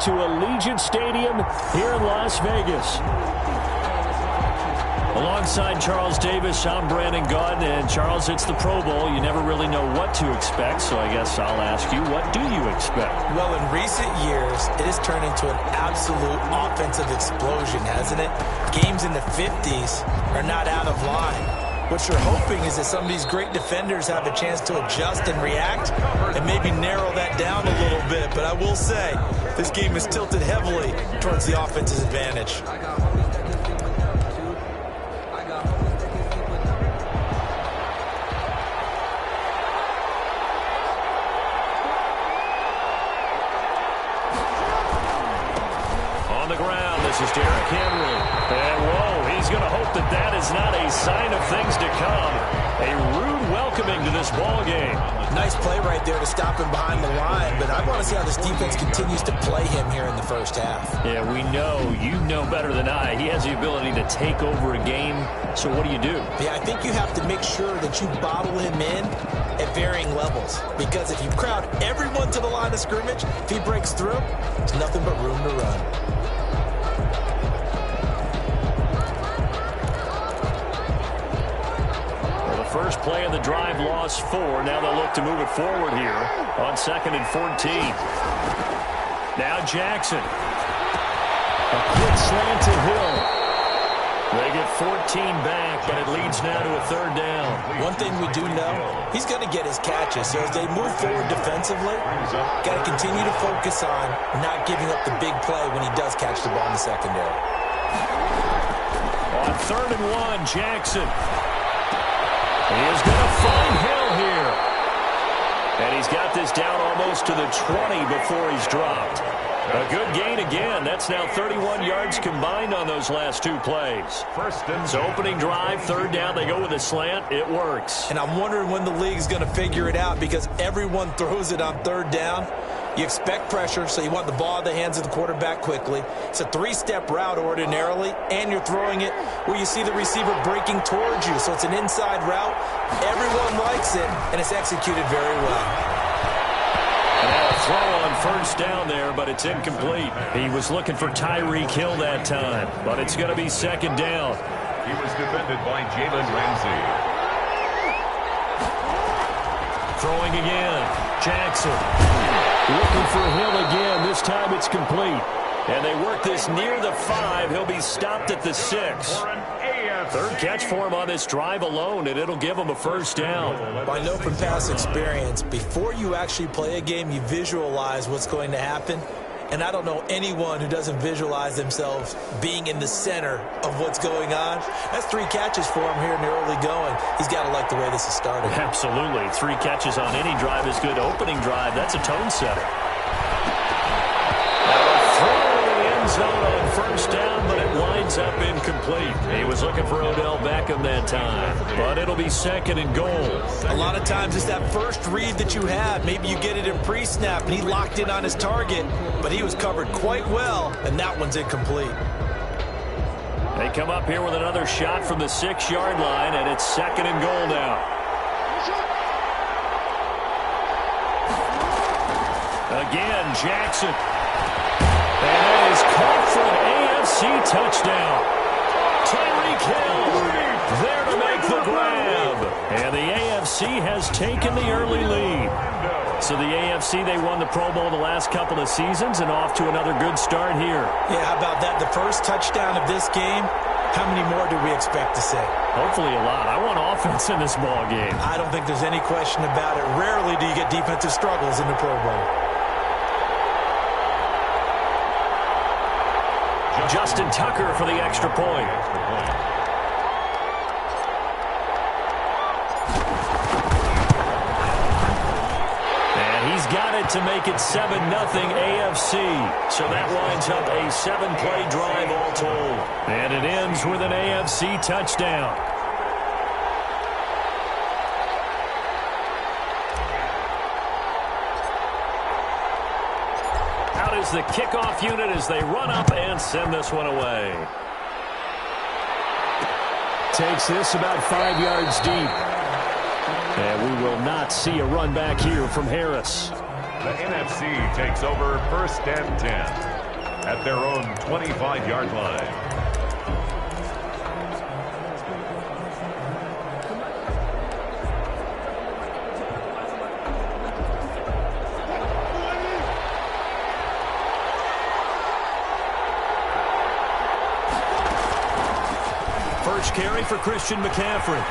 to Allegiant Stadium here in Las Vegas. Alongside Charles Davis, I'm Brandon Gaudin, and Charles, it's the Pro Bowl. You never really know what to expect, so I guess I'll ask you, what do you expect? Well, in recent years, it has turned into an absolute offensive explosion, hasn't it? Games in the 50s are not out of line. What you're hoping is that some of these great defenders have a chance to adjust and react and maybe narrow that down a little bit. But I will say, this game is tilted heavily towards the offense's advantage. On the ground, this is Derrick Henry. And whoa, he's going to hope that that is not a sign of things to come. A rude welcoming to this ball game. Nice play right there to stop him behind the line, but I want to see how this defense continues to play him here in the first half. Yeah, we know, you know better than I, he has the ability to take over a game. So what do you do? Yeah, I think you have to make sure that you bottle him in at varying levels, because if you crowd everyone to the line of scrimmage, if he breaks through, there's nothing but room to run. First play of the drive, lost 4. Now they'll look to move it forward here on 2nd and 14. Now Jackson. A quick slant to Hill. They get 14 back, but it leads now to a 3rd down. One thing we do know, he's going to get his catches. So as they move forward defensively, got to continue to focus on not giving up the big play when he does catch the ball in the secondary. On 3rd and 1, Jackson. He is going to find Hill here. And he's got this down almost to the 20 before he's dropped. A good gain again. That's now 31 yards combined on those last 2 plays. So opening drive, 3rd down, they go with a slant. It works. And I'm wondering when the league's going to figure it out, because everyone throws it on 3rd down. You expect pressure, so you want the ball in the hands of the quarterback quickly. It's a 3-step route ordinarily, and you're throwing it where you see the receiver breaking towards you. So it's an inside route. Everyone likes it, and it's executed very well. Now a throw on 1st down there, but it's incomplete. He was looking for Tyreek Hill that time, but it's going to be 2nd down. He was defended by Jalen Ramsey. Throwing again. Jackson. Looking for Hill again. This time it's complete. And they work this near the 5. He'll be stopped at the 6. 3rd catch for him on this drive alone, and it'll give him a 1st down. I know from past experience, before you actually play a game, you visualize what's going to happen. And I don't know anyone who doesn't visualize themselves being in the center of what's going on. That's 3 catches for him here in the early going. He's got to like the way this is started. Absolutely. 3 catches on any drive is good. Opening drive, that's a tone setter. Throw in the end zone on 1st down, but it winds up incomplete. He was looking for Odell Beckham that time, but it'll be 2nd and goal. A lot of times it's that first read that you have. Maybe you get it in pre-snap, and he locked in on his target, but he was covered quite well, and that one's incomplete. They come up here with another shot from the 6-yard line, and it's 2nd and goal now. Again, Jackson. And that is caught for an AFC touchdown. Tyreek Hill there to make the grab. And the AFC has taken the early lead. So the AFC, they won the Pro Bowl the last couple of seasons and off to another good start here. Yeah, how about that? The first touchdown of this game, how many more do we expect to see? Hopefully a lot. I want offense in this ball game. I don't think there's any question about it. Rarely do you get defensive struggles in the Pro Bowl. Justin Tucker for the extra point. And he's got it to make it 7-0 AFC. So that winds up a 7-play drive all told. And it ends with an AFC touchdown. The kickoff unit as they run up and send this one away. Takes this about 5 yards deep. And we will not see a run back here from Harris. The NFC takes over 1st and 10. at their own 25-yard line. First carry for Christian McCaffrey.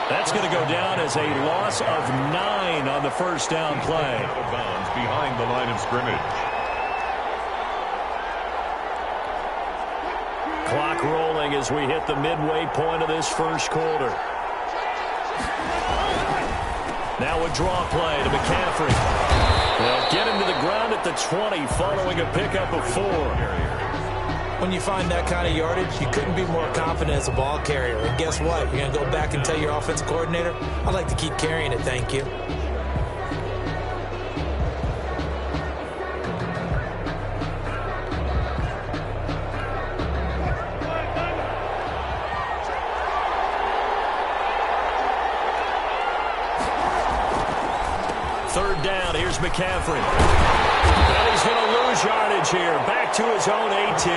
That's going to go down as a loss of 9 on the first down play. Out of bounds behind the line of scrimmage. Clock rolling as we hit the midway point of this first quarter. Now a draw play to McCaffrey. They'll get him to the ground at the 20 following a pickup of 4. When you find that kind of yardage, you couldn't be more confident as a ball carrier. And guess what? You're going to go back and tell your offensive coordinator, I'd like to keep carrying it, thank you. Third down, here's McCaffrey. And he's going to lose yardage here. Back to his own 18.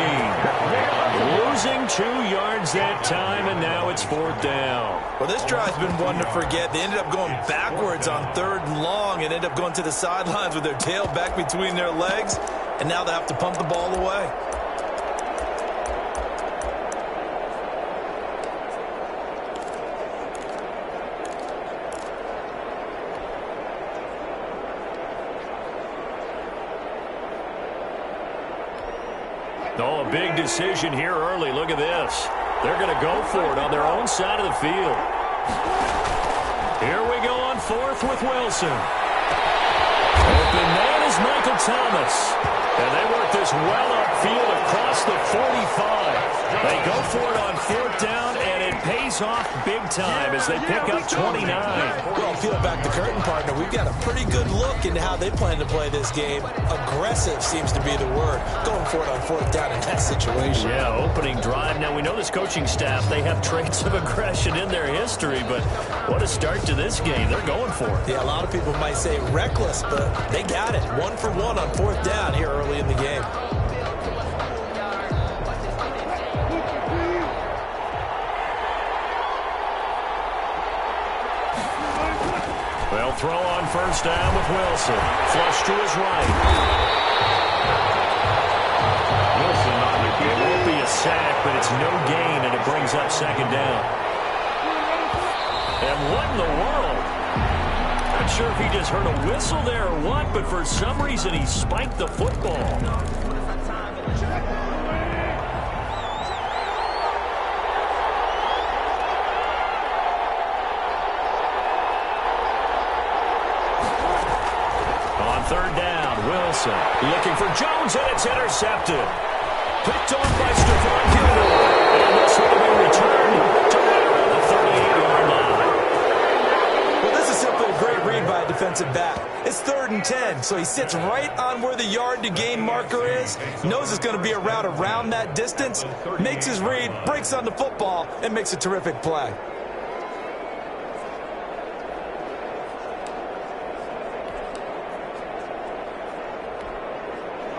Losing 2 yards that time, and now it's 4th down. Well, this drive's been one to forget. They ended up going backwards on 3rd and long and ended up going to the sidelines with their tail back between their legs, and now they have to pump the ball away. Oh, a big decision here early. Look at this. They're going to go for it on their own side of the field. Here we go on 4th with Wilson. Open man is Michael Thomas. And they work this well upfield across the 45. They go for it on 4th down, and it pays off big time as they pick up 29. Well, peel back the curtain, partner. We've got a pretty good look into how they plan to play this game. Aggressive seems to be the word. Going for it on 4th down in that situation. Yeah, opening drive. Now, we know this coaching staff, they have traits of aggression in their history, but what a start to this game. They're going for it. Yeah, a lot of people might say reckless, but they got it. 1 for 1 on 4th down here early in the game. They'll throw on 1st down with Wilson. Flush to his right. Wilson on the It won't be a sack, but it's no gain, and it brings up 2nd down. And what in the world? Not sure if he just heard a whistle there or what, but for some reason he spiked the football. On 3rd down, Wilson looking for Jones, and it's intercepted. Picked off by Stephon Gilmore. And this will be returned to right around the 38-yard line. Well, this is simply a great read by a defensive back. It's 3rd and 10, so he sits right on where the yard-to-gain marker is, knows it's going to be a route around that distance, makes his read, breaks on the football, and makes a terrific play.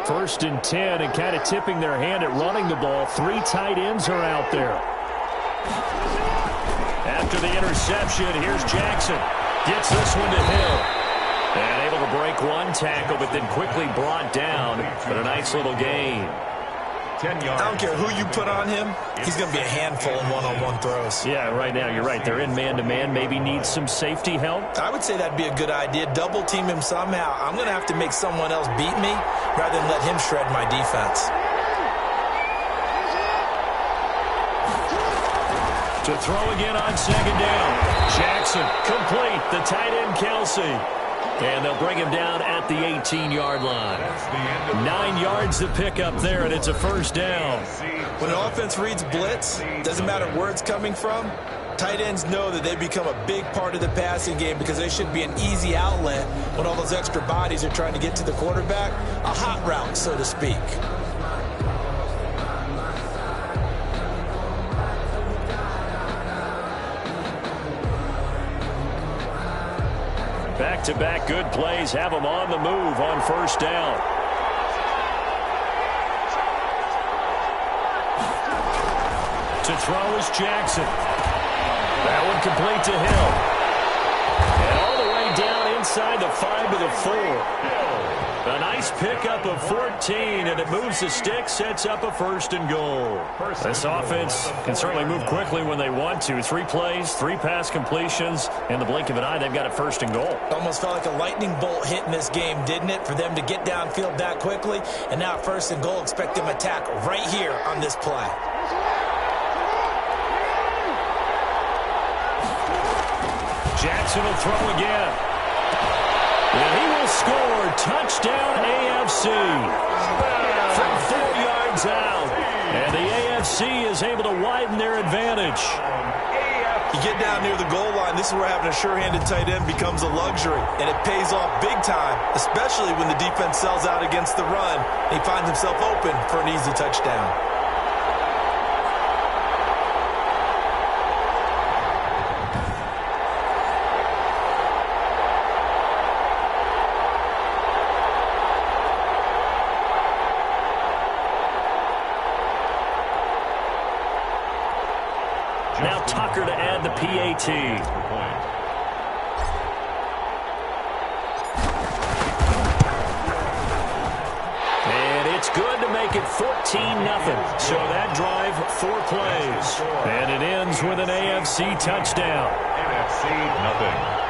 First and 10, and kind of tipping their hand at running the ball. 3 tight ends are out there. After the interception, here's Jackson. Gets this one to Hill. And able to break 1 tackle, but then quickly brought down. But a nice little gain. 10 yards. I don't care who you put on him, he's going to be a handful in one-on-one throws. Yeah, right now, you're right. They're in man-to-man. Maybe needs some safety help. I would say that'd be a good idea. Double team him somehow. I'm going to have to make someone else beat me rather than let him shred my defense. To throw again on 2nd down. Jackson complete. The tight end, Kelsey. And they'll bring him down at the 18-yard line. 9 yards to pick up there, and it's a 1st down. When an offense reads blitz, doesn't matter where it's coming from, tight ends know that they become a big part of the passing game because they should be an easy outlet when all those extra bodies are trying to get to the quarterback. A hot route, so to speak. back-to-back good plays have them on the move on first down. To throw is Jackson. That one complete to Hill. And all the way down inside the 5 to the 4. A nice pickup of 14, and it moves the stick, sets up a 1st and goal. This offense can certainly move quickly when they want to. 3 plays, 3 pass completions. In the blink of an eye, they've got a 1st and goal. Almost felt like a lightning bolt hit in this game, didn't it? For them to get downfield that quickly. And now 1st and goal, expect them to attack right here on this play. Jackson will throw again. And he will score. Touchdown, AFC. From 4 yards out. And the AFC is able to widen their advantage. You get down near the goal line, this is where having a sure-handed tight end becomes a luxury. And it pays off big time, especially when the defense sells out against the run. And he finds himself open for an easy touchdown. Now Tucker to add the PAT. And it's good to make it 14-0. So that drive, 4 plays. And it ends with an AFC touchdown. NFC nothing.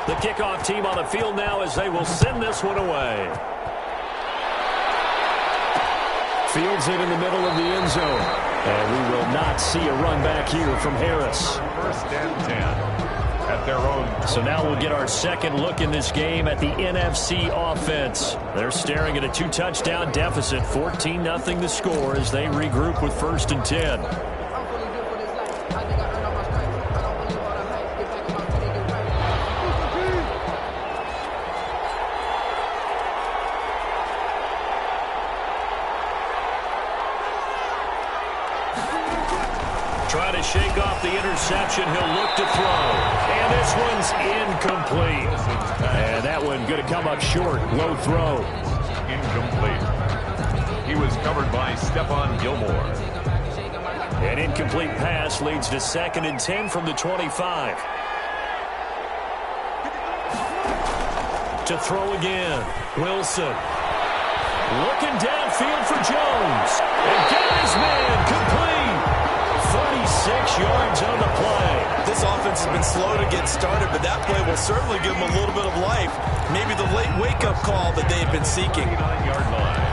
The kickoff team on the field now as they will send this one away. Fields it in the middle of the end zone. And we will not see a run back here from Harris. 1st and 10 at their own. So now we'll get our second look in this game at the NFC offense. They're staring at a 2-touchdown deficit. 14-0 the score as they regroup with 1st and 10. Trying to shake off the interception. He'll look to throw. And this one's incomplete. And that one going to come up short. Low throw. Incomplete. He was covered by Stephon Gilmore. An incomplete pass leads to 2nd and 10 from the 25. To throw again. Wilson. Looking downfield for Jones. And got his man complete. 36 yards on the play. This offense has been slow to get started, but that play will certainly give them a little bit of life. Maybe the late wake-up call that they've been seeking. 9-yard line.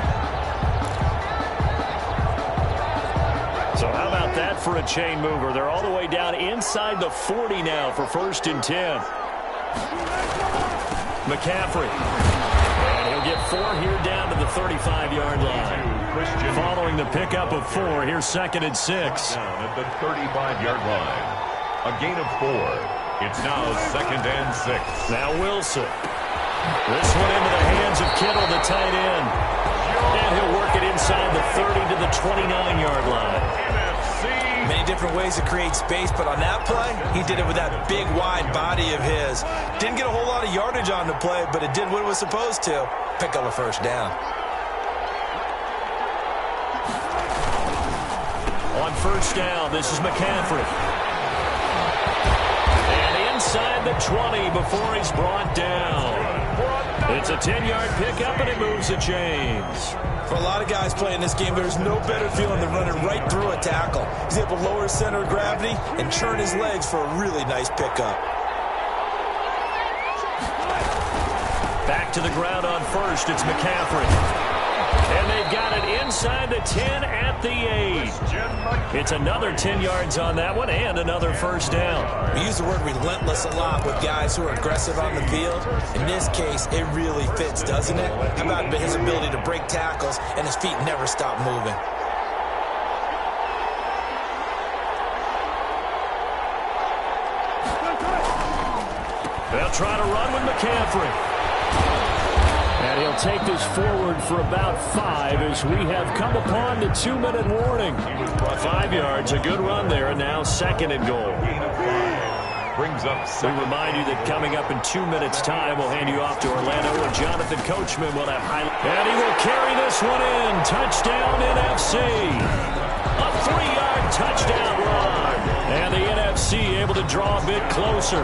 So how about that for a chain mover? They're all the way down inside the 40 now for 1st and 10. McCaffrey. And he'll get 4 here down to the 35-yard line. Following the pickup of 4, here's 2nd and 6. Down at the 35-yard line. A gain of 4. It's now 2nd and 6. Now Wilson. This one into the hands of Kittle, the tight end. And he'll work it inside the 30 to the 29-yard line. Many different ways to create space, but on that play, he did it with that big, wide body of his. Didn't get a whole lot of yardage on the play, but it did what it was supposed to. Pick up a 1st down. On 1st down, this is McCaffrey. And inside the 20 before he's brought down. It's a 10-yard pickup, and it moves the chains. For a lot of guys playing this game, there's no better feeling than running right through a tackle. He's able to lower his center of gravity and churn his legs for a really nice pickup. Back to the ground on 1st, it's McCaffrey. And they've got it inside the 10 at the 8. It's another 10 yards on that one and another 1st down. We use the word relentless a lot with guys who are aggressive on the field. In this case, it really fits, doesn't it? How about his ability to break tackles and his feet never stop moving? They'll try to run with McCaffrey. And he'll take this forward for about 5 as we have come upon the 2-minute warning. 5 yards, a good run there, and now 2nd and goal. Brings up we remind you that coming up in 2 minutes' time, we'll hand you off to Orlando, and Jonathan Coachman will have highlights. And he will carry this one in. Touchdown, NFC. A 3-yard touchdown run. And the NFC able to draw a bit closer.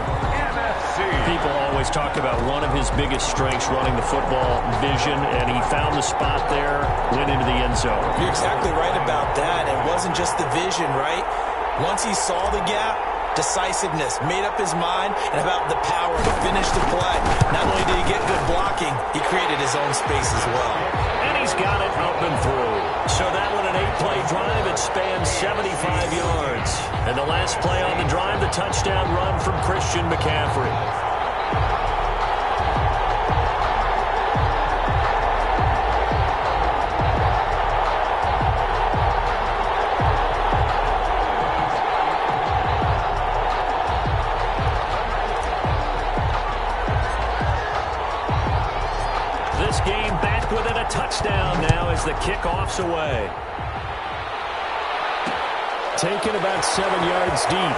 People always talk about one of his biggest strengths running the football, vision, and he found the spot there, went into the end zone. You're exactly right about that. It wasn't just the vision, right? Once he saw the gap, decisiveness, made up his mind, and about the power to finish the play. Not only did he get good blocking, he created his own space as well. And he's got it up and through. So that one an 8-play drive. It spans 75 yards. And the last play on the drive, the touchdown run from Christian McCaffrey. Within a touchdown now as the kickoff's away. Taken about 7 yards deep.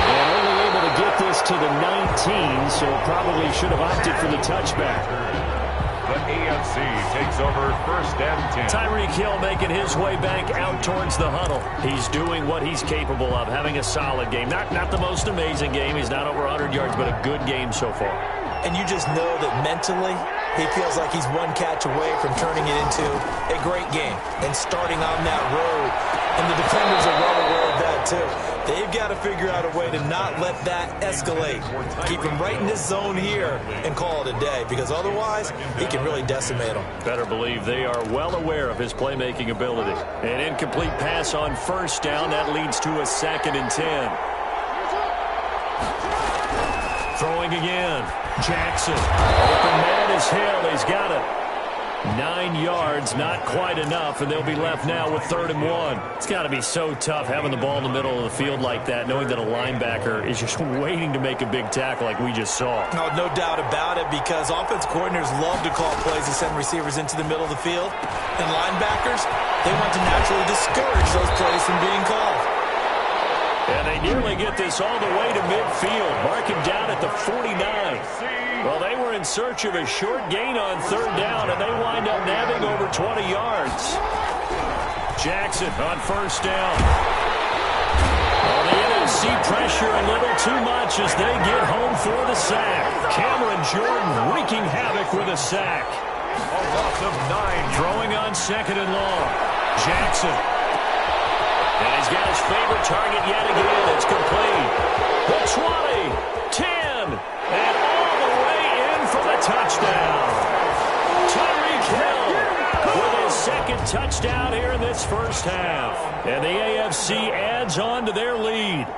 And only able to get this to the 19, so probably should have opted for the touchback. The AFC takes over 1st and 10. Tyreek Hill making his way back out towards the huddle. He's doing what he's capable of, having a solid game. Not the most amazing game. He's not over 100 yards, but a good game so far. And you just know that mentally, he feels like he's one catch away from turning it into a great game and starting on that road. And the defenders are well aware of that, too. They've got to figure out a way to not let that escalate. Keep him right in this zone here and call it a day, because otherwise, he can really decimate them. Better believe they are well aware of his playmaking ability. An incomplete pass on 1st down. That leads to a 2nd and 10. Throwing again. Jackson. Open man is Hill. He's got it. 9 yards, not quite enough, and they'll be left now with 3rd and 1. It's got to be so tough having the ball in the middle of the field like that, knowing that a linebacker is just waiting to make a big tackle like we just saw. No doubt about it, because offense coordinators love to call plays and send receivers into the middle of the field. And linebackers, they want to naturally discourage those plays from being called. And they nearly get this all the way to midfield. Mark him down at the 49. Well, they were in search of a short gain on 3rd down, and they wind up nabbing over 20 yards. Jackson on 1st down. Well, the NFC pressure a little too much as they get home for the sack. Cameron Jordan wreaking havoc with a sack. A loss of 9. Throwing on 2nd and long. Jackson. And he's got his favorite target yet again. It's complete. The 20, 10, and all the way in for the touchdown. Tyreek Hill with his 2nd touchdown here in this 1st half. And the AFC adds on to their lead.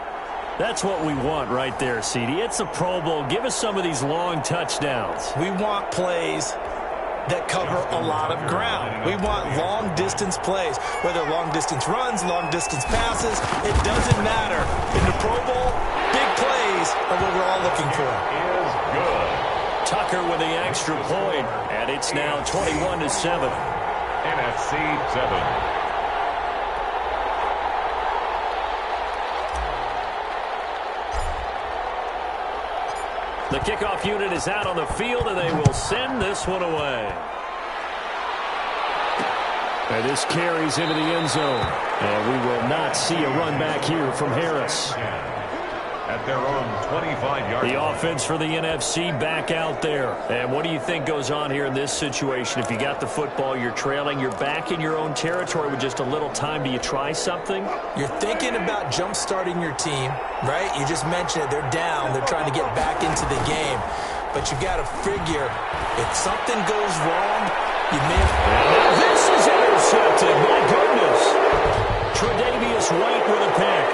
That's what we want right there, CD. It's a Pro Bowl. Give us some of these long touchdowns. We want plays that cover a lot of ground. We want long-distance plays, whether long-distance runs, long-distance passes. It doesn't matter. In the Pro Bowl, big plays are what we're all looking for. Is good. Tucker with the extra point, and it's now 21-7. NFC 7. The kickoff unit is out on the field, and they will send this one away. And this carries into the end zone. And we will not see a run back here from Harris. At their own 25-yard line. The offense for the NFC back out there. And what do you think goes on here in this situation? If you got the football, you're trailing, you're back in your own territory with just a little time. Do you try something? You're thinking about jump-starting your team, right? You just mentioned it. They're down. They're trying to get back into the game. But you got to figure, if something goes wrong, you may have... Now this is intercepted. My goodness. Tre'Davious White with a pick.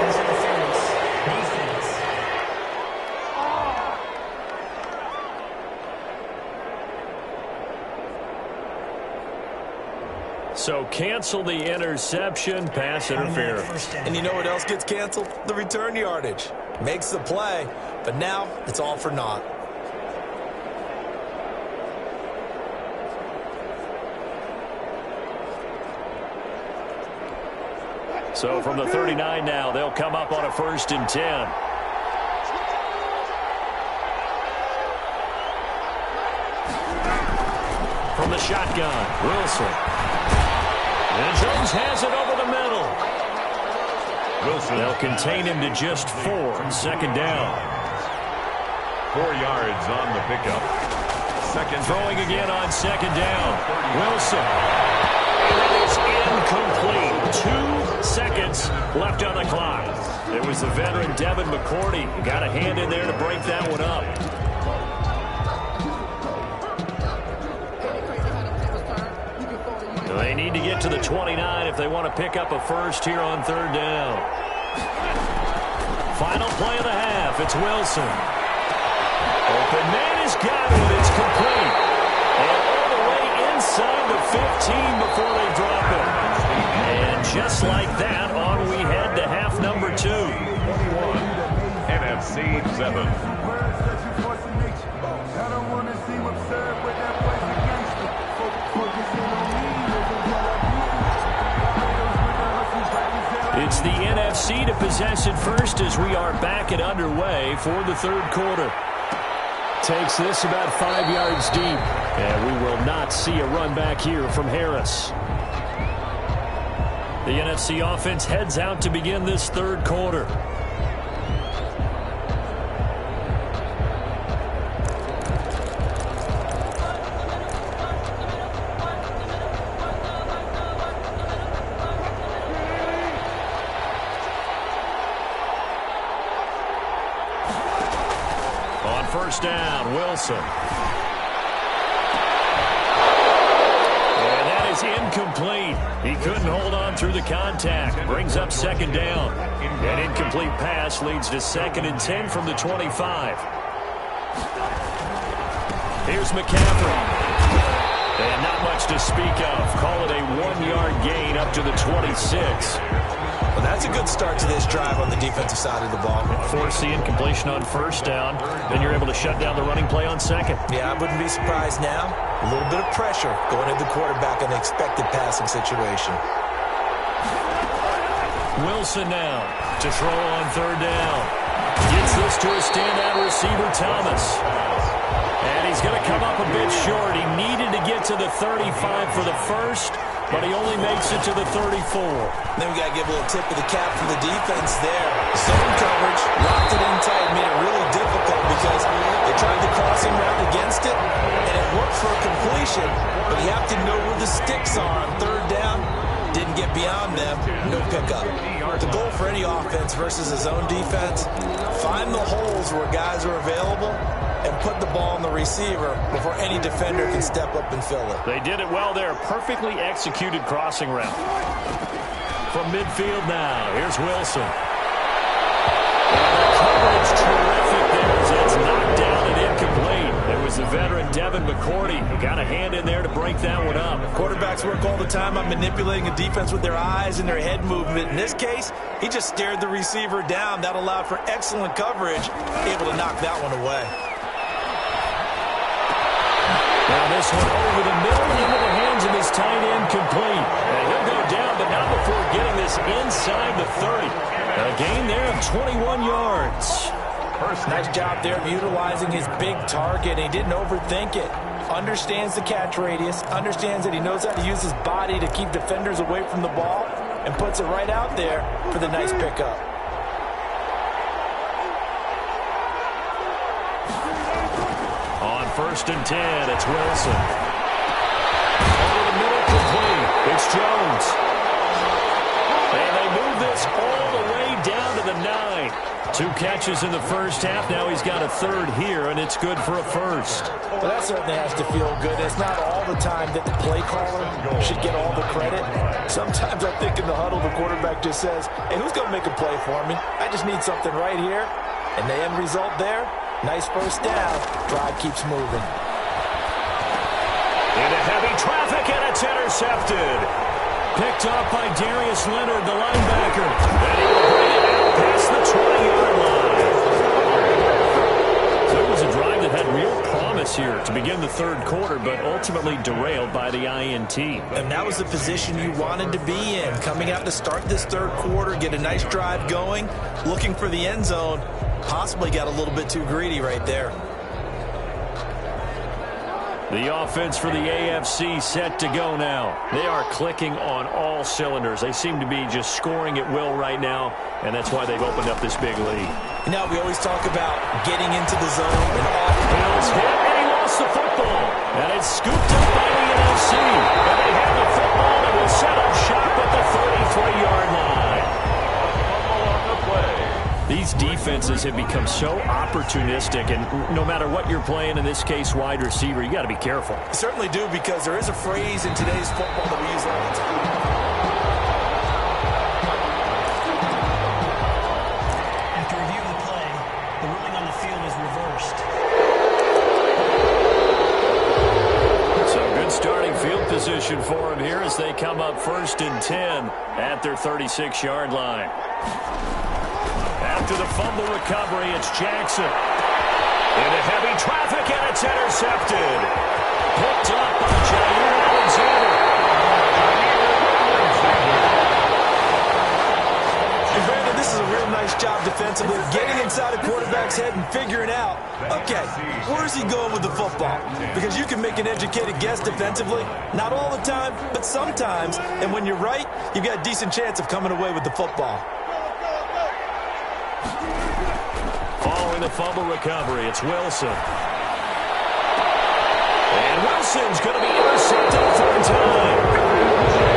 So cancel. cancel the interception, pass interference. And you know what else gets canceled? The return yardage. Makes the play, but now it's all for naught. So from the 39 now, they'll come up on a 1st and 10. From the shotgun, Wilson. And Jones has it over the middle. Wilson. They'll contain him to just 4. 2nd down. 4 yards on the pickup. Second. Throwing again on 2nd down. Wilson. And it is incomplete. 2 seconds left on the clock. It was the veteran Devin McCourty who got a hand in there to break that one up. They need to get to the 29 if they want to pick up a first here on 3rd down. Final play of the half. It's Wilson. Open man has got it. It's complete. And all the way inside the 15 before they drop it. And just like that, on we head to half number 2. NFC 7. It's the NFC to possess it first as we are back and underway for the 3rd quarter. Takes this about 5 yards deep. And we will not see a run back here from Harris. The NFC offense heads out to begin this 3rd quarter. On 1st down, Wilson. And that is incomplete. He couldn't hold on through the contact. Brings up 2nd down. An incomplete pass leads to 2nd and 10 from the 25. Here's McCaffrey. And not much to speak of. Call it a 1-yard gain up to the 26. Well, that's a good start to this drive on the defensive side of the ball. Force the incompletion on 1st down. Then you're able to shut down the running play on 2nd. Yeah, I wouldn't be surprised now. A little bit of pressure going at the quarterback in the expected passing situation. Wilson now to throw on 3rd down. Gets this to a standout receiver, Thomas. And he's going to come up a bit short. He needed to get to the 35 for the first, but he only makes it to the 34. Then we got to give a little tip of the cap for the defense there. Zone coverage, locked it in tight, made it really difficult because they tried the crossing route against it, and it worked for a completion, but you have to know where the sticks are on 3rd down. Didn't get beyond them, no pickup. The goal for any offense versus a zone defense, find the holes where guys are available and put the ball on the receiver before any defender can step up and fill it. They did it well there. Perfectly executed crossing route. From midfield now, here's Wilson. And the coverage terrific there as it's knocked down and incomplete. It was the veteran Devin McCourty who got a hand in there to break that one up. Quarterbacks work all the time on manipulating a defense with their eyes and their head movement. In this case, he just stared the receiver down. That allowed for excellent coverage, able to knock that one away. Now this one over the middle into the hands of his tight end complete. And he'll go down, but not before getting this inside the 30. A gain there of 21 yards. Nice job there of utilizing his big target. He didn't overthink it. Understands the catch radius. Understands that he knows how to use his body to keep defenders away from the ball. And puts it right out there for the nice pickup. On 1st and 10, it's Wilson. Over the middle, complete. It's Jones. And they move this all the way down to the 9. 2 catches in the first half. Now he's got a 3rd here, and it's good for a first. Well, that certainly has to feel good. It's not all the time that the play caller should get all the credit. Sometimes I think in the huddle, the quarterback just says, hey, who's going to make a play for me? I just need something right here. And the end result there, nice first down. Drive keeps moving. Into heavy traffic, and it's intercepted. Picked off by Darius Leonard, the linebacker. And he will bring it out past the 20-yard line. So it was a drive that had real promise here to begin the third quarter, but ultimately derailed by the INT. And that was the position you wanted to be in. Coming out to start this third quarter, get a nice drive going, looking for the end zone. Possibly got a little bit too greedy right there. The offense for the AFC set to go now. They are clicking on all cylinders. They seem to be just scoring at will right now, and that's why they've opened up this big lead. You know, we always talk about getting into the zone and off. Bills hit, and he lost the football. And it's scooped up by the NFC. And they have the football that will set up shop at the 33-yard line. These defenses have become so opportunistic, and no matter what you're playing, in this case wide receiver, you got to be careful. Certainly do, because there is a phrase in today's football that we use all the time. After reviewing the play, the ruling on the field is reversed. So good starting field position for them here as they come up 1st and 10 at their 36-yard line. After the fumble recovery, it's Jackson. Into heavy traffic, and it's intercepted. Picked up by Jair Alexander. And Brandon, this is a real nice job defensively, getting inside a quarterback's head and figuring out, okay, where's he going with the football? Because you can make an educated guess defensively, not all the time, but sometimes. And when you're right, you've got a decent chance of coming away with the football. Following the fumble recovery, it's Wilson. And Wilson's going to be intercepted a third time.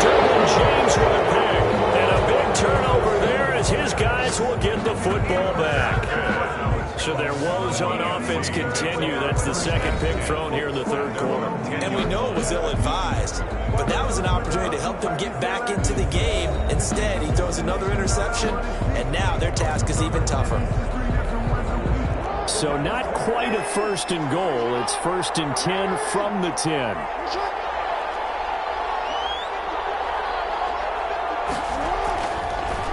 Derwin James with a pick. And a big turnover there as his guys will get the football back. So their woes on offense continue. That's the second pick thrown here in the third quarter. And we know it was ill-advised, but that was an opportunity to help them get back into the game. Instead, he throws another interception, and now their task is even tougher. So not quite a 1st and goal. It's 1st and 10 from the 10.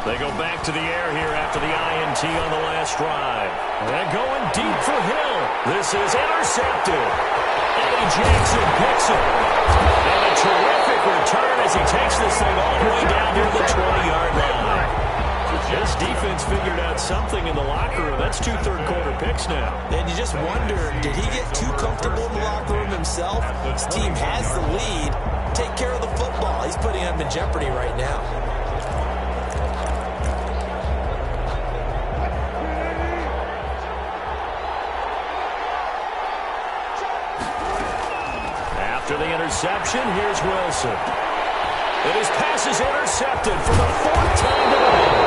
They go back to the air here after the INT on the last drive. And going deep for Hill. This is intercepted. Eddie Jackson picks it. And a terrific return as he takes this thing all the way down to the 20-yard line. This defense figured out something in the locker room. That's 2 third-quarter picks now. And you just wonder, did he get too comfortable in the locker room himself? His team has the lead. Take care of the football. He's putting them in jeopardy right now. After the interception, here's Wilson. And his pass is intercepted for the 4th time today.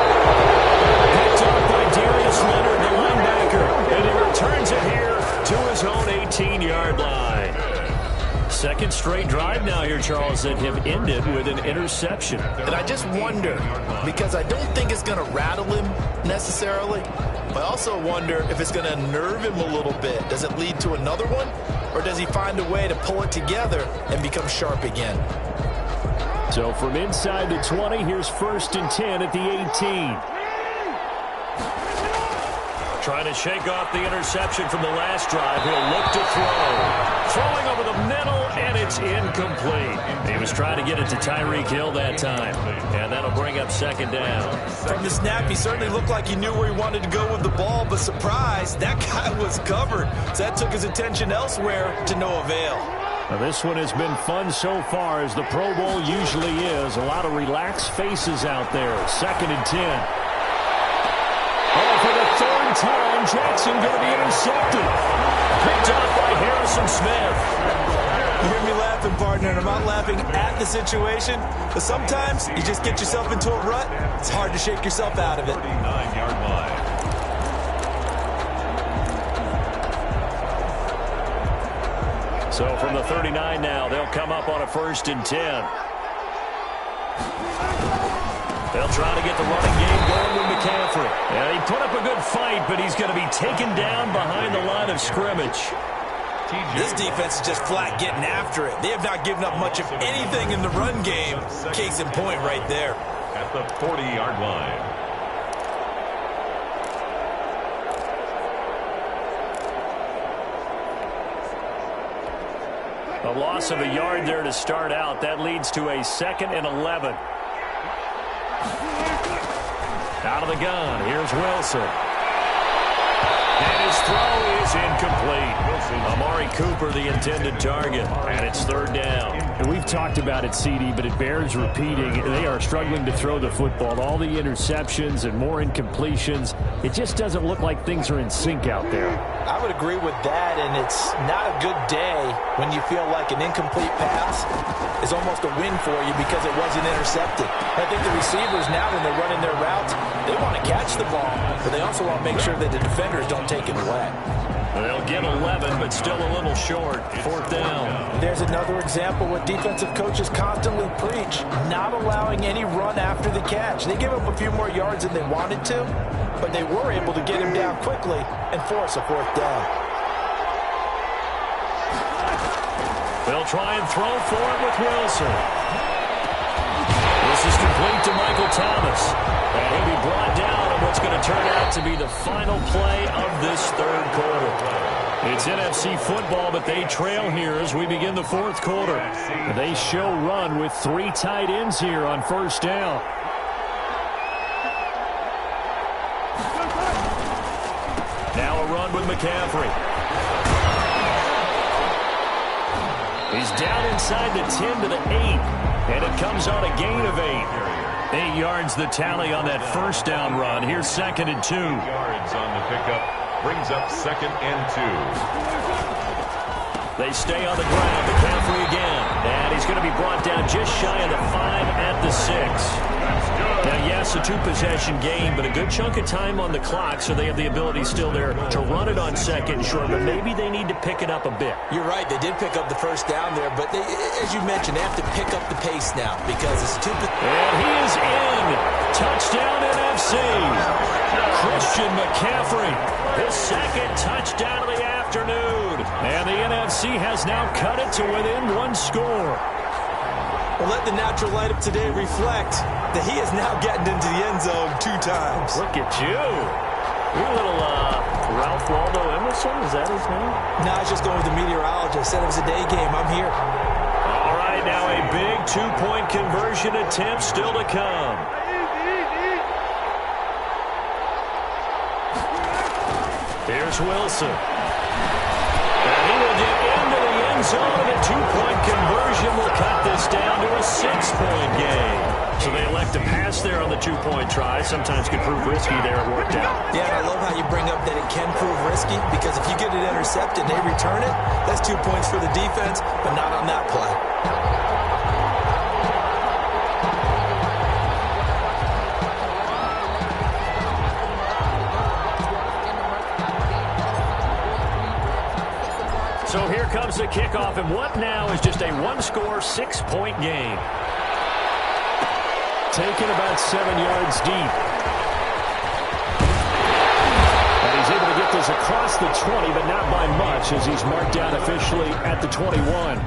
Picked up by Darius Leonard, the linebacker. And he returns it here to his own 18-yard line. Second straight drive now here, Charles, that have ended with an interception. And I just wonder, because I don't think it's going to rattle him necessarily, but I also wonder if it's going to unnerve him a little bit. Does it lead to another one? Or does he find a way to pull it together and become sharp again? So from inside the 20, here's 1st and 10 at the 18. Trying to shake off the interception from the last drive. He'll look to throw. Throwing over the middle, and it's incomplete. He was trying to get it to Tyreek Hill that time, and that'll bring up 2nd down. From the snap, he certainly looked like he knew where he wanted to go with the ball, but surprise, that guy was covered. So that took his attention elsewhere to no avail. Now this one has been fun so far, as the Pro Bowl usually is. A lot of relaxed faces out there. 2nd and 10. Oh, for the 3rd time, Jackson going to be intercepted. Picked up by Harrison Smith. You hear me laughing, partner, and I'm not laughing at the situation, but sometimes you just get yourself into a rut. It's hard to shake yourself out of it. 39-yard line. So from the 39 now, they'll come up on a 1st and 10. They'll try to get the running game going with McCaffrey. And he put up a good fight, but he's going to be taken down behind the line of scrimmage. This defense is just flat getting after it. They have not given up much of anything in the run game. Case in point right there. At the 40-yard line. A loss of a yard there to start out. That leads to a 2nd and 11. Out of the gun. Here's Wilson. And his throw is incomplete. Amari Cooper, the intended target. And it's 3rd down. And we've talked about it, CD, but it bears repeating. They are struggling to throw the football. All the interceptions and more incompletions. It just doesn't look like things are in sync out there. I would agree with that, and it's not a good day when you feel like an incomplete pass is almost a win for you because it wasn't intercepted. I think the receivers now, when they're running their routes, they want to catch the ball, but they also want to make sure that the defenders don't take it away. They'll get 11, but still a little short. 4th down. There's another example what defensive coaches constantly preach, not allowing any run after the catch. They give up a few more yards than they wanted to, but they were able to get him down quickly and force a 4th down. They'll try and throw for it with Wilson. This is complete to Michael Thomas. And he'll be brought down on what's going to turn out to be the final play of this 3rd quarter. It's NFC football, but they trail here as we begin the 4th quarter. They show run with 3 tight ends here on 1st down. Now a run with McCaffrey. He's down inside the 10 to the 8. And it comes on a gain of 8. 8 yards the tally on that 1st down run. Here's 2nd and 2. Yards on the pickup. Brings up 2nd and 2. They stay on the ground. McCaffrey again. And he's going to be brought down just shy of the 5 at the 6. Now, yes, a 2-possession game, but a good chunk of time on the clock, so they have the ability still there to run it on 2nd and short, but maybe they need to pick it up a bit. You're right. They did pick up the 1st down there, but they, as you mentioned, they have to pick up the pace now because it's 2. And he is in. Touchdown NFC. Christian McCaffrey, his 2nd touchdown of the afternoon. And the NFC has now cut it to within 1 score. Well, let the natural light of today reflect that he is now getting into the end zone 2 times. Look at you. You're a little Ralph Waldo Emerson, is that his name? No, I was just going with the meteorologist. Said it was a day game. I'm here. All right, now a big 2-point conversion attempt still to come. Here's Wilson. And he will get into the end zone, and a 2-point conversion will cut this down to a 6-point game. So they elect to pass there on the 2-point try. Sometimes could prove risky there. It worked out. Yeah, and I love how you bring up that it can prove risky because if you get it intercepted and they return it, that's 2 points for the defense, but not on that play. So here comes the kickoff, and what now is just a 1-score, 6-point game. Taken about 7 yards deep. And he's able to get this across the 20, but not by much as he's marked down officially at the 21.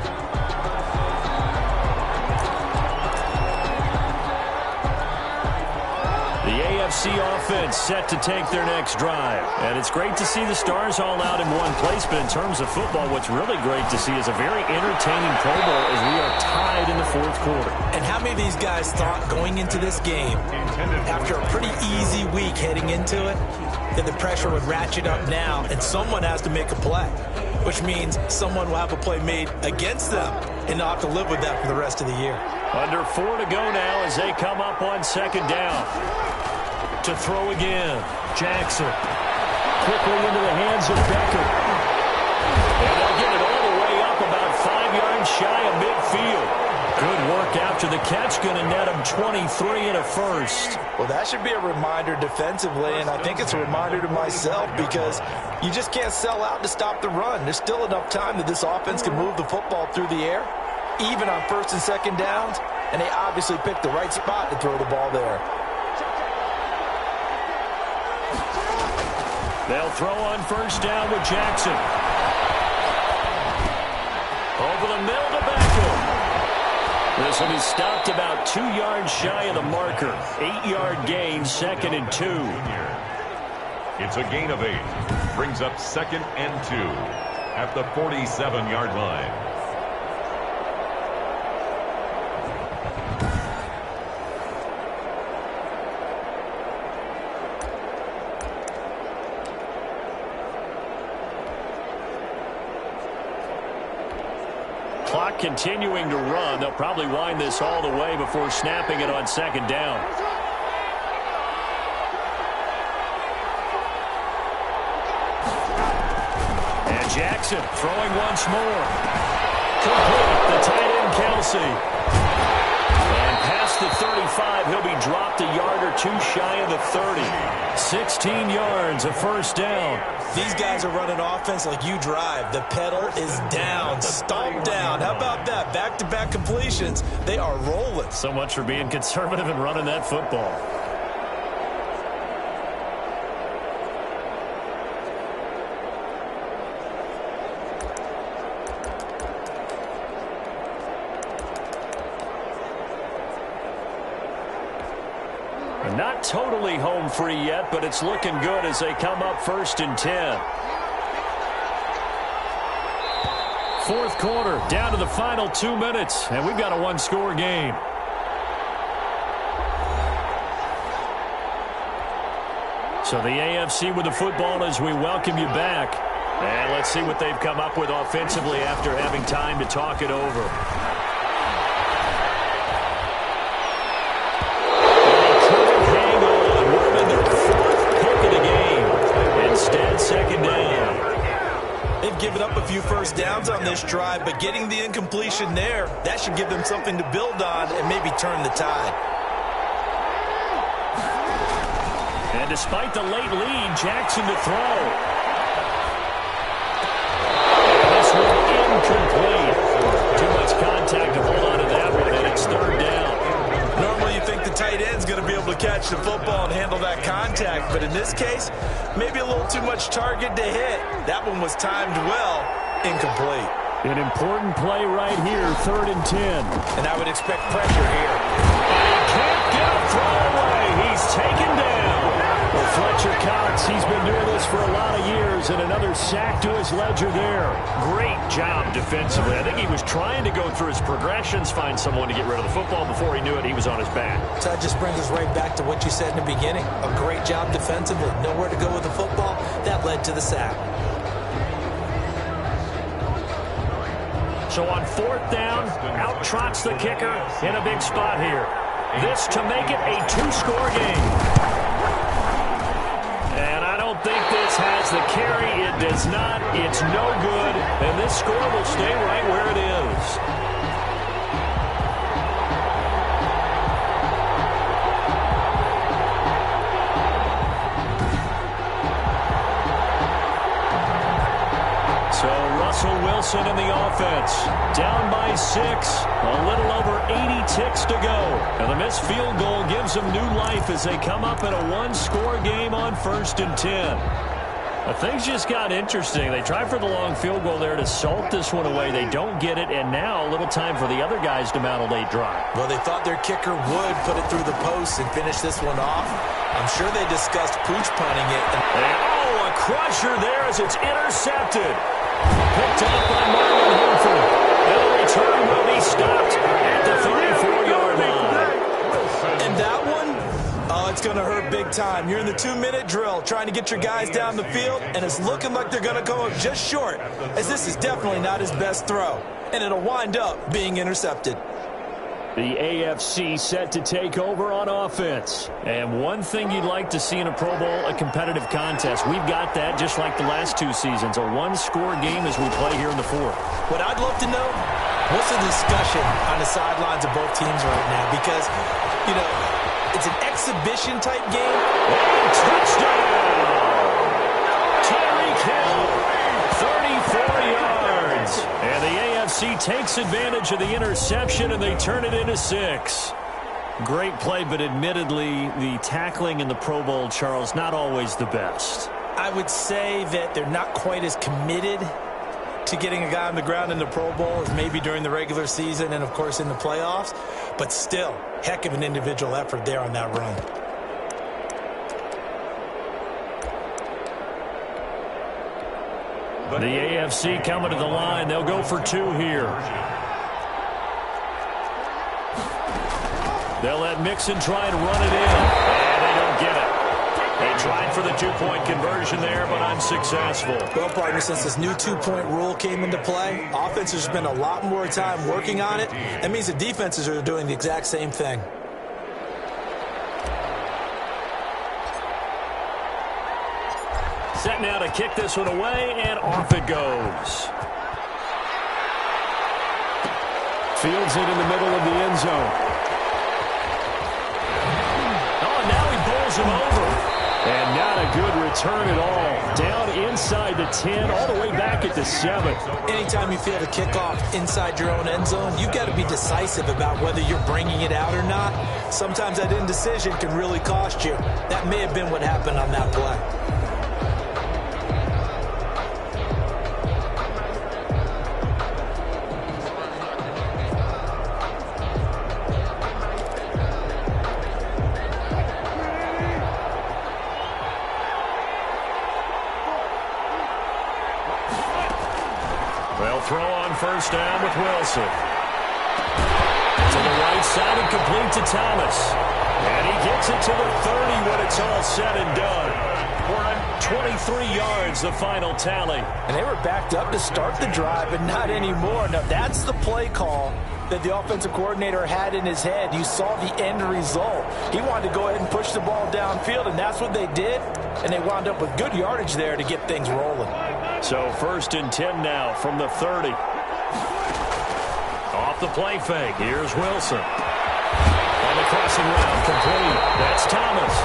The AFC offense set to take their next drive. And it's great to see the stars all out in one place, but in terms of football, what's really great to see is a very entertaining Pro Bowl as we are tied in the 4th quarter. And how many of these guys thought going into this game, after a pretty easy week heading into it, that the pressure would ratchet up now and someone has to make a play, which means someone will have a play made against them and not have to live with that for the rest of the year. Under 4 to go now as they come up on 2nd down. To throw again. Jackson. Quickly into the hands of Becker. And they'll get it all the way up about 5 yards shy of midfield. Good work after the catch. Going to net him 23 and a 1st. Well, that should be a reminder defensively, and I think it's a reminder to myself because you just can't sell out to stop the run. There's still enough time that this offense can move the football through the air, even on 1st and 2nd downs, and they obviously picked the right spot to throw the ball there. They'll throw on 1st down with Jackson. Over the middle to Beckham. This will be stopped about 2 yards shy of the marker. 8-yard gain, 2nd and 2. It's a gain of 8. Brings up 2nd and 2 at the 47-yard line. Clock continuing to run. They'll probably wind this all the way before snapping it on 2nd down. And Jackson throwing once more. Complete. The tight end, Kelsey. And past the 35, he'll be dropped a yard or 2 shy of the 30. 16 yards, a 1st down. These guys are running offense like you drive. The pedal is down, stomped down. How about that? Back-to-back completions. They are rolling. So much for being conservative and running that football. Not totally home free yet, but it's looking good as they come up 1st and 10. 4th quarter, down to the final 2 minutes, and we've got a 1-score game. So the AFC with the football as we welcome you back. And let's see what they've come up with offensively after having time to talk it over. Instead, 2nd down. They've given up a few 1st downs on this drive, but getting the incompletion there, that should give them something to build on and maybe turn the tide. And despite the late lead, Jackson to throw. This one incomplete. Too much contact to hold on to that one, and it's 3rd down. Normally you think the tight end's going to be able to catch the football and handle that contact, but in this case, maybe a little too much target to hit. That one was timed well, incomplete. An important play right here, 3rd and 10. And I would expect pressure here. Can't get a throw away. He's taken down. Well, Fletcher Cox, he's been doing this for a lot of years, and another sack to his ledger there. Great job defensively. I think he was trying to go through his progressions, find someone to get rid of the football. Before he knew it, he was on his back. So that just brings us right back to what you said in the beginning. A great job defensively. Nowhere to go with the football. That led to the sack. So on 4th down, out trots the kicker in a big spot here. This to make it a 2-score game. And I don't think this has the carry. It does not. It's no good. And this score will stay right where it is. So Russell Wilson in the offense. Down by 6. A little over 80 ticks to go. And the missed field goal gives them new life as they come up in a 1-score game on 1st and 10. Well, things just got interesting. They tried for the long field goal there to salt this one away. They don't get it, and now a little time for the other guys to mount a late drive. Well, they thought their kicker would put it through the post and finish this one off. I'm sure they discussed pooch punting it. And, a crusher there as it's intercepted. Picked up by Marlon Humphrey. And the return will be stopped at the 34-yard line. And that one, oh, it's going to hurt big time. You're in the 2-minute drill trying to get your guys down the field, and it's looking like they're going to come up just short, as this is definitely not his best throw. And it'll wind up being intercepted. The AFC set to take over on offense. And one thing you'd like to see in a Pro Bowl, a competitive contest. We've got that just like the last 2 seasons. A 1-score game as we play here in the 4th. What I'd love to know, what's the discussion on the sidelines of both teams right now? Because, you know, it's an exhibition-type game. Touchdown! Tyreek Hill, 34 yards. And the AFC takes advantage of the interception, and they turn it into 6. Great play, but admittedly, the tackling in the Pro Bowl, Charles, not always the best. I would say that they're not quite as committed to getting a guy on the ground in the Pro Bowl as maybe during the regular season and, of course, in the playoffs. But still, heck of an individual effort there on that run. The AFC coming to the line. They'll go for 2 here. They'll let Mixon try and run it in. And they don't get it. They tried for the 2-point conversion there, but unsuccessful. Well, partner, since this new 2-point rule came into play, offenses spend a lot more time working on it. That means the defenses are doing the exact same thing. Set now to kick this one away, and off it goes. Fields it in the middle of the end zone. Oh, and now he bowls him over. And not a good return at all. Down inside the 10, all the way back at the 7. Anytime you field a kickoff inside your own end zone, you've got to be decisive about whether you're bringing it out or not. Sometimes that indecision can really cost you. That may have been what happened on that play. They'll throw on first down with Wilson. To the right side and complete to Thomas. And he gets it to the 30 when it's all said and done. We're on 23 yards, the final tally. And they were backed up to start the drive, but not anymore. Now, that's the play call that the offensive coordinator had in his head. You saw the end result. He wanted to go ahead and push the ball downfield, and that's what they did. And they wound up with good yardage there to get things rolling. So 1st and 10 now from the 30. Off the play fake. Here's Wilson. On the crossing route, complete. That's Thomas.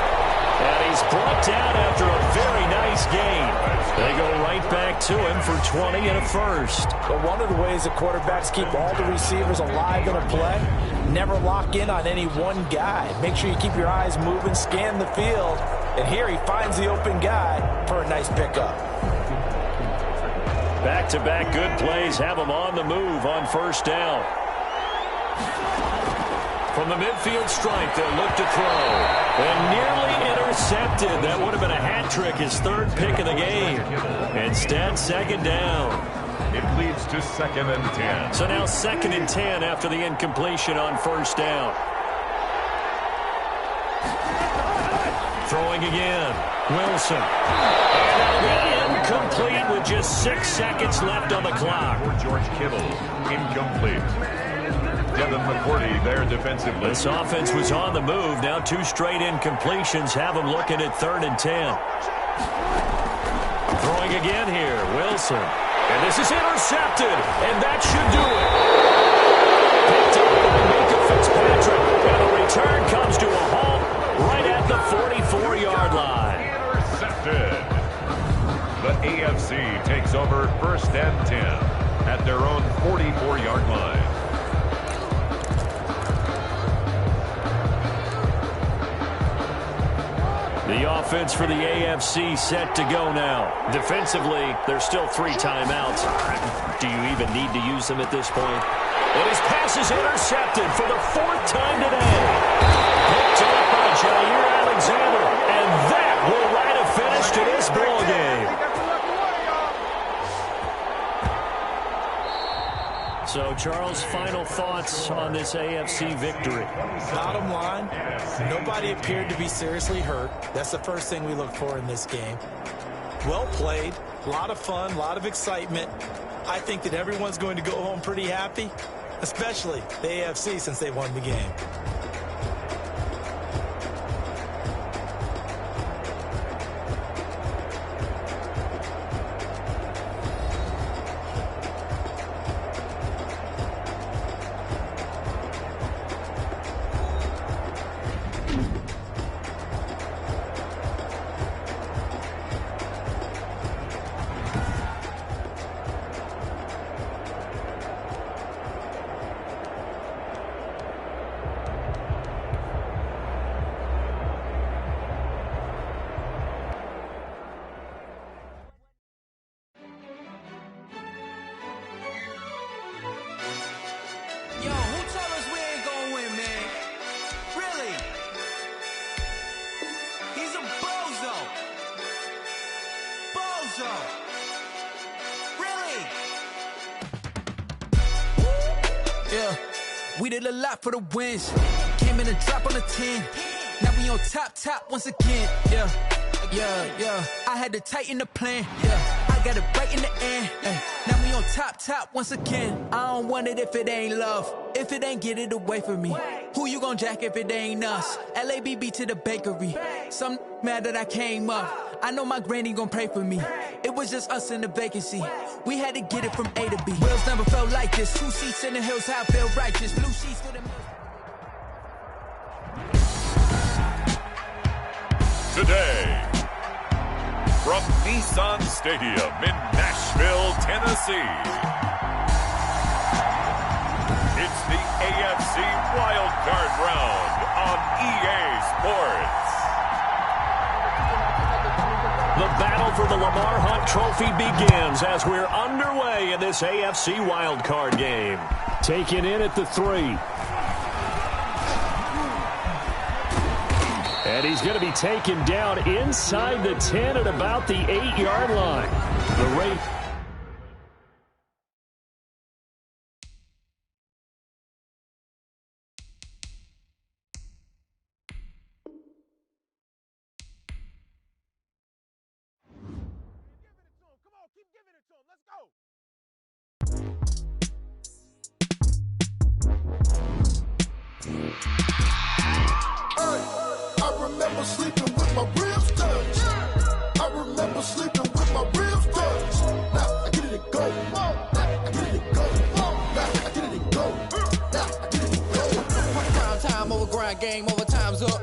And he's brought down after a very nice gain. They go right back to him for 20 and a first. But one of the ways that quarterbacks keep all the receivers alive in a play, never lock in on any one guy. Make sure you keep your eyes moving, scan the field. And here he finds the open guy for a nice pickup. Back-to-back good plays have him on the move on first down. From the midfield stripe, they'll look to throw. And nearly intercepted. That would have been a hat trick, his 3rd pick of the game. Instead, 2nd down. It leads to 2nd and 10. So now 2nd and 10 after the incompletion on first down. Throwing again. Wilson. And that'll be incomplete with just 6 seconds left on the clock. For George Kittle, incomplete. Devin McCourty there defensively. This offense was on the move. Now 2 straight incompletions have them looking at 3rd and 10. Throwing again here. Wilson. And this is intercepted. And that should do it. Picked up by Minka Fitzpatrick. And the return comes to a halt right at the 44-yard line. Intercepted. The AFC takes over 1st and 10 at their own 44-yard line. The offense for the AFC set to go now. Defensively, there's still 3 timeouts. Do you even need to use them at this point? And his pass is intercepted for the 4th time today. Picked up by Jair Alexander. And that will write a finish to this ball game. So, Charles, final thoughts on this AFC victory? Bottom line, nobody appeared to be seriously hurt. That's the first thing we look for in this game. Well played, a lot of fun, a lot of excitement. I think that everyone's going to go home pretty happy, especially the AFC since they won the game. so. Really? Yeah, we did a lot for the wins. Came in a drop on a 10. Now we on top once again. Yeah. I had to tighten the plan. Yeah, I got it right in the end. Now we on top once again. I don't want it if it ain't love. If it ain't, get it away from me. Who you gon' jack if it ain't us? LABB to the bakery. Some mad that I came up. I know my granny gon' pray for me. It was just us in the vacancy. We had to get it from A to B. Wheels never felt like this. 2 seats in the hills, how I feel righteous. Blue sheets for the mills. Today, from Nissan Stadium in Nashville, Tennessee, it's the AFC Wild Card Round on EA Sports. The battle for the Lamar Hunt Trophy begins as we're underway in this AFC Wild Card game. Taken in at the 3. And he's going to be taken down inside the 10 at about the 8-yard line. The rate. I remember sleeping with my ribs touched. I remember sleeping with my ribs touched. Now I get it and go. Now I get it and go. Now I get it and go. Now I get it and go. Prime time over grind game, overtime's up.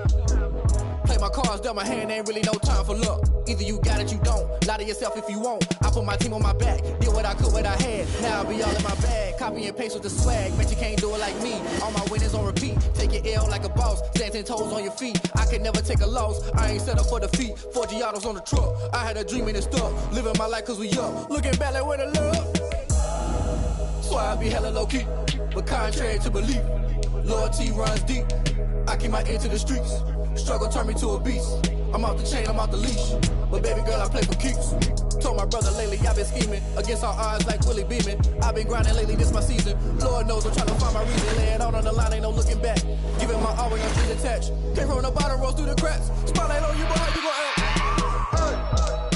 Play my cards, dealt my hand, ain't really no time for luck. Either you got it, you don't. Lie to yourself if you won't. I put my team on my back, did what I could, what I had. Now I'll be all in my bag, copy and paste with the swag. Bet you can't do it like me. All my winners on repeat. Take your L like a boss, stand 10 toes on your feet. I can never take a loss, I ain't set up for defeat. 4 Giottos on the truck, I had a dream and it stuck. Living my life cause we up, looking back like where the love. So I be hella low key, but contrary to belief, loyalty runs deep. I keep my ear to the streets. Struggle turned me to a beast. I'm off the chain, I'm off the leash. But baby girl, I play for keeps. Told my brother lately, I've been scheming against all odds like Willie Beeman. I've been grinding lately, this my season. Lord knows I'm trying to find my reason. Lay it out on the line, ain't no looking back. Giving my all when I'm still attached. Came from the bottom, rose through the cracks. Spotlight on you, but how you gon' act? Hey,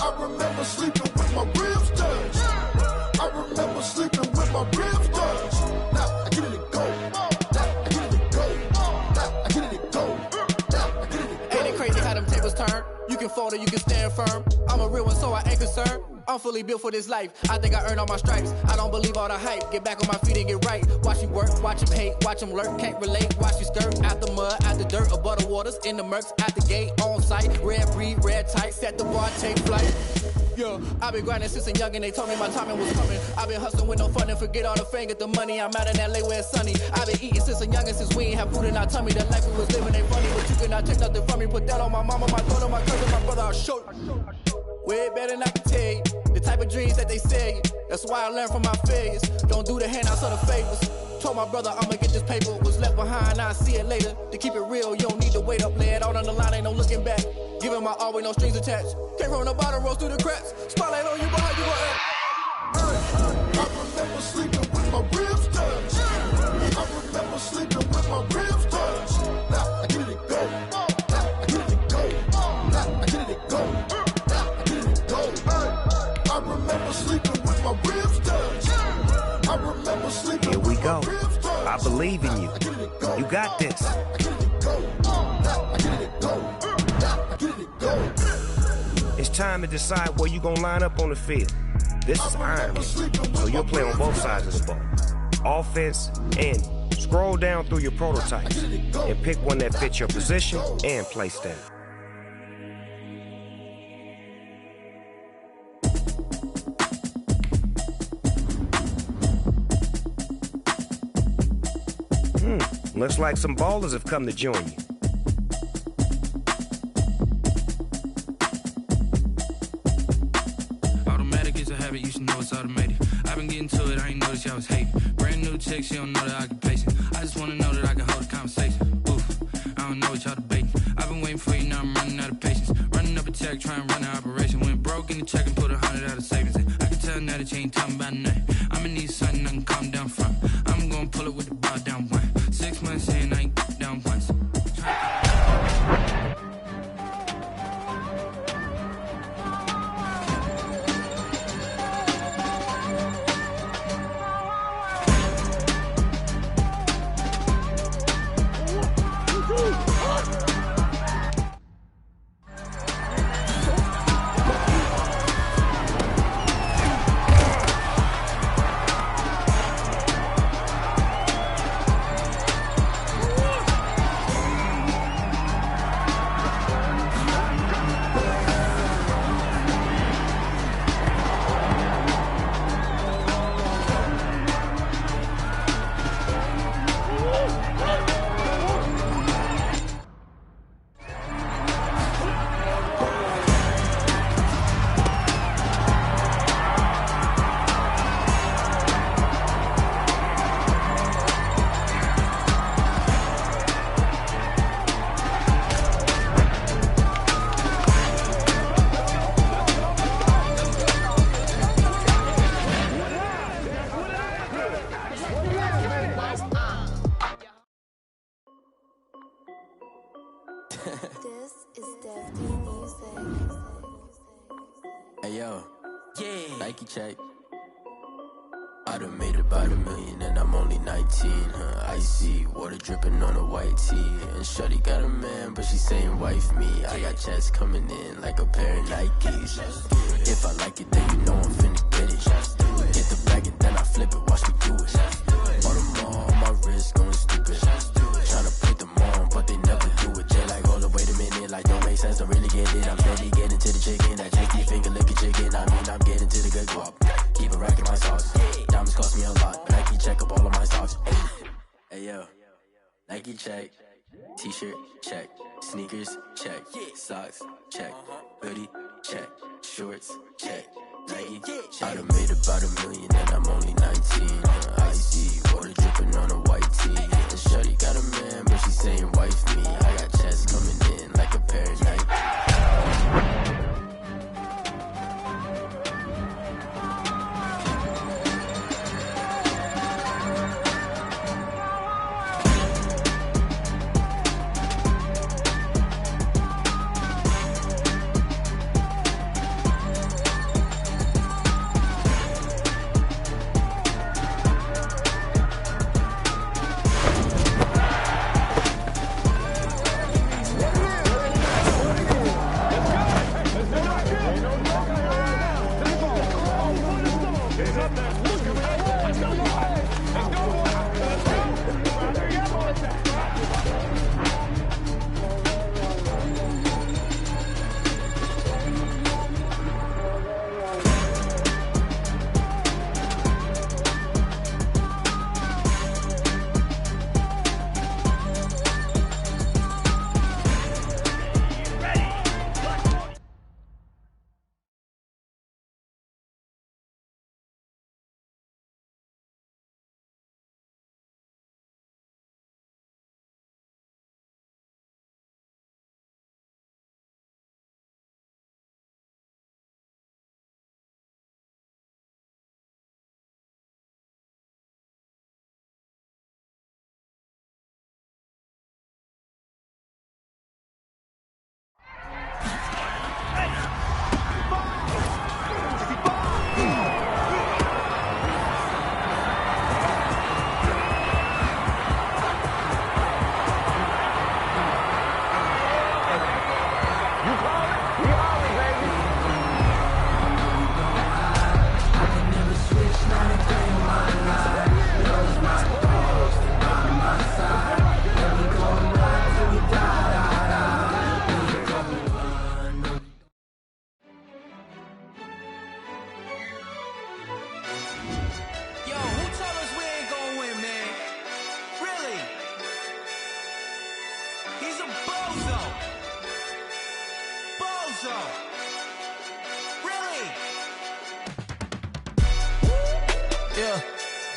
I remember sleeping with my ribs touched. I remember sleeping with my ribs touched. Now I get it and go. Now I get it and go. Now I get it and go. Now I get it and go. Ain't it crazy how them tables turn? You can fold or you can stand firm. I'm a real one, so I ain't concerned. I'm fully built for this life. I think I earned all my stripes. I don't believe all the hype. Get back on my feet and get right. Watch you work, watch him hate, watch him lurk. Can't relate, watch you skirt. Out the mud, out the dirt, above the waters, in the murks, at the gate, on site. Red breed, red tight, set the bar, take flight. Yeah, I've been grinding since a youngin', they told me my timing was coming. I've been hustling with no fun and forget all the fame, get the money. I'm out in LA where it's sunny. I've been eating since a youngin', since we ain't have food in our tummy. The life we was living ain't funny, but you cannot take nothing from me. Put that on my mama, my daughter, my cousin, my brother, I'll show you. Way better than I can tell you. The type of dreams that they sell you. That's why I learned from my failures. Don't do the handouts or the favors. Told my brother I'ma get this paper. Was left behind, I'll see it later. To keep it real, you don't need to wait up. Lay it out on the line, ain't no looking back. Giving my all with no strings attached. Came from the bottom, rose through the cracks. Spotlight on you, but how you gon' act? I remember sleeping with my ribs touched. I remember sleeping with my ribs touched. Now I get it and go. Now I get it and go. Now I get it and go. Now I get it and go. I remember sleeping with my ribs touched. I remember sleeping Here we with go. my ribs touched. I believe in you. You got this. Now I get it and go. Now I get it and go. Now I get it and go. It's time to decide where you gonna line up on the field. This is Iron, so you'll play on both sides of the ball. Offense and scroll down through your prototypes and pick one that fits your position and play style. Looks like some ballers have come to join you. Automatic is a habit, you should know it's automated. I've been getting to it, I ain't noticed y'all was hating. Brand new chick, she don't know the occupation. I just wanna know that I can hold a conversation. Oof, I don't know what y'all debating. I've been waiting for you, now I'm running out of patience. Running up a check, trying to run an operation. Went broke in the check and put 100 out of ain't talking about nothing. I'ma need something I can calm down from. I'm gonna pull it with the bar down one. 6 months in, I ain't down once. This is Deftly Music. Hey yo, yeah. Nike check. I done made about $1 million and I'm only 19. Icy water dripping on a white tee. And shorty got a man, but she saying wife me. I got checks coming in like a pair of Nikes. If I like it, then you know I'm finna get it. Get the bag and then I flip it, watch me do it. Bought them all on my wrist, going stupid. Tryna put them on, but they never do it. Jay like, hold up, wait a minute, like don't make sense, don't really get it. I'm steady getting to the chicken, that cheeky finger licking chicken. I mean, I'm getting to the good guap. Keep it racking my sauce. Diamonds cost me a lot. Nike check up all of my socks. Hey yo, Nike check. T-shirt check. Sneakers check. Socks check. Hoodie check. Shorts check. Nike I done made about $1 million and I'm only 19. Icy water dripping on a white tee. And shorty got a man, but she saying wife me. I got checks coming in like a pair of Nike.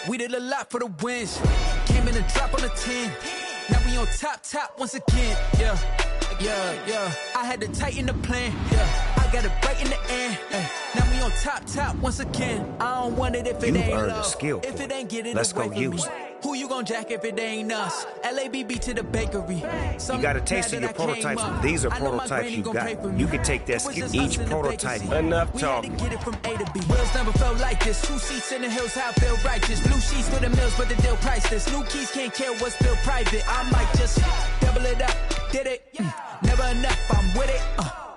We did a lot for the wins. Came in a drop on the 10. Now we on top once again. Yeah. I had to tighten the plan. I got it right in the end. Now we on top once again. I don't want it if it ain't love. If it ain't getting away from me. Who you gon' jack if it ain't us? LABB to the bakery. You got a taste of your prototypes. These are prototypes you got. You can take that skill. Each prototype. Enough talking. Get it from A to B. Wheels never felt like this. 2 seats in the hills, how I feel righteous. Blue sheets with the mills, but the deal priceless. New keys can't care what's still private. I might just double it up. Did it? Never enough. I'm with it.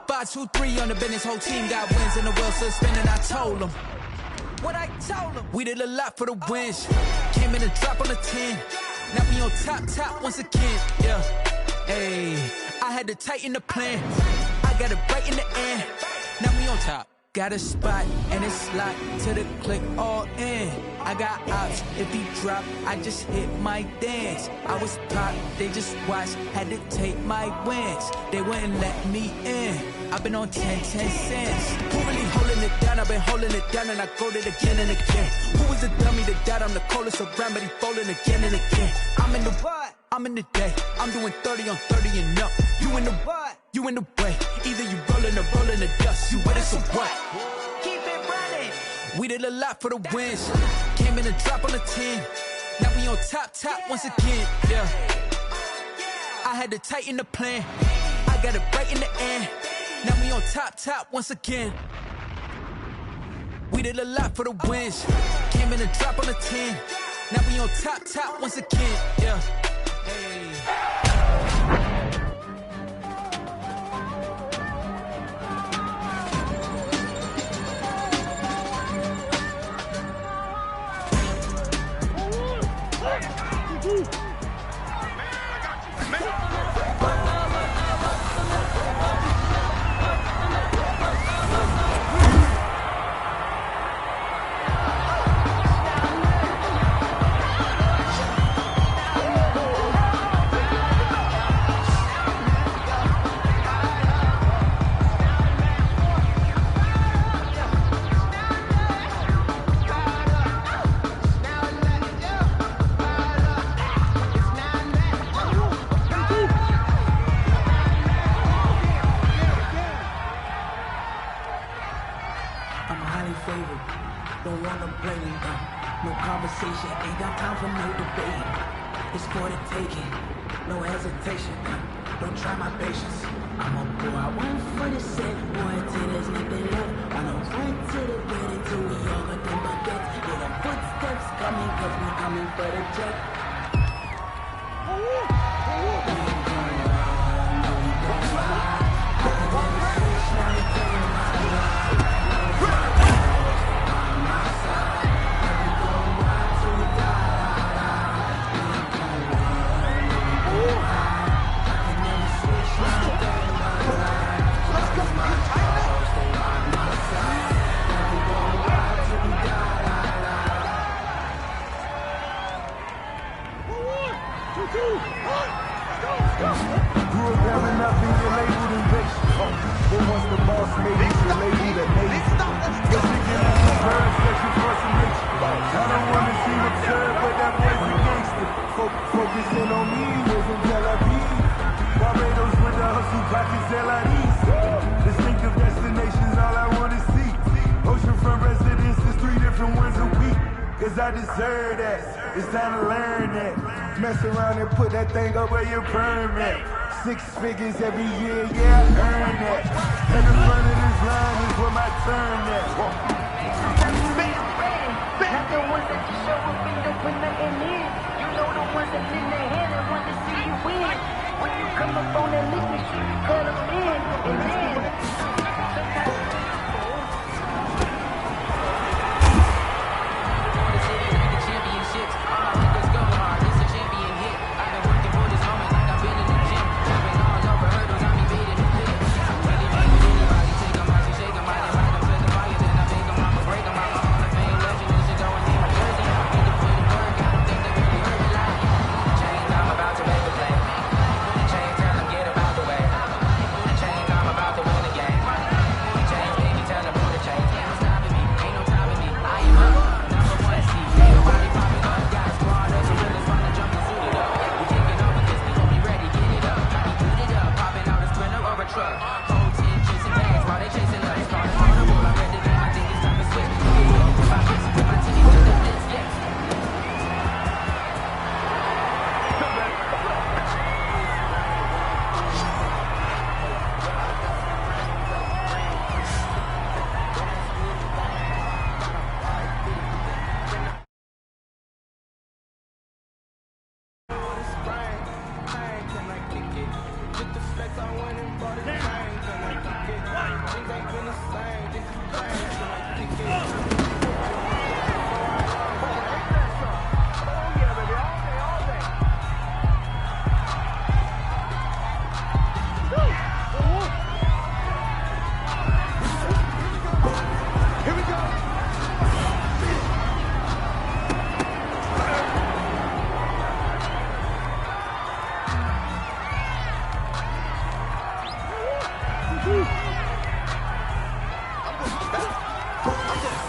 5, 2, 3 on the business. Whole team got wins and the wheels still spinning. I told them. What I told them. We did a lot for the wins. Came in and drop on the 10. Now we on top once again. Yeah. Hey, I had to tighten the plan. I got it right in the end. Now we on top. Got a spot and it's locked to the click all in. I got ops, if he drop, I just hit my dance. I was top, they just watched, had to take my wins. They wouldn't let me in. I've been on 10 cents. Who really holding it down? I've been holding it down and I go it again and again. Who was the dummy that died? I'm the coldest around, but he folding again and again. I'm in the what? I'm in the day. I'm doing 30 on 30 and up. You in the what? You in the way. Either you rolling or rolling the dust. You with us or what? Keep it running. We did a lot for the wins. Came in and drop on the 10. Now we on top once again. Yeah. I had to tighten the plan. I got it right in the end. Now we on top once again. We did a lot for the wins. Came in and drop on the 10. Now we on top once again. Yeah. Hey. I deserve that. It's time to learn that. Mess around and put that thing up where you burn at. 6 figures every year, yeah, I earn that. In the front of this line is where my turn at. Not the ones that you show up and don't put nothing in. You know the ones that's in their head and want to see you win. When you come up on that list, make sure you cut them in. And then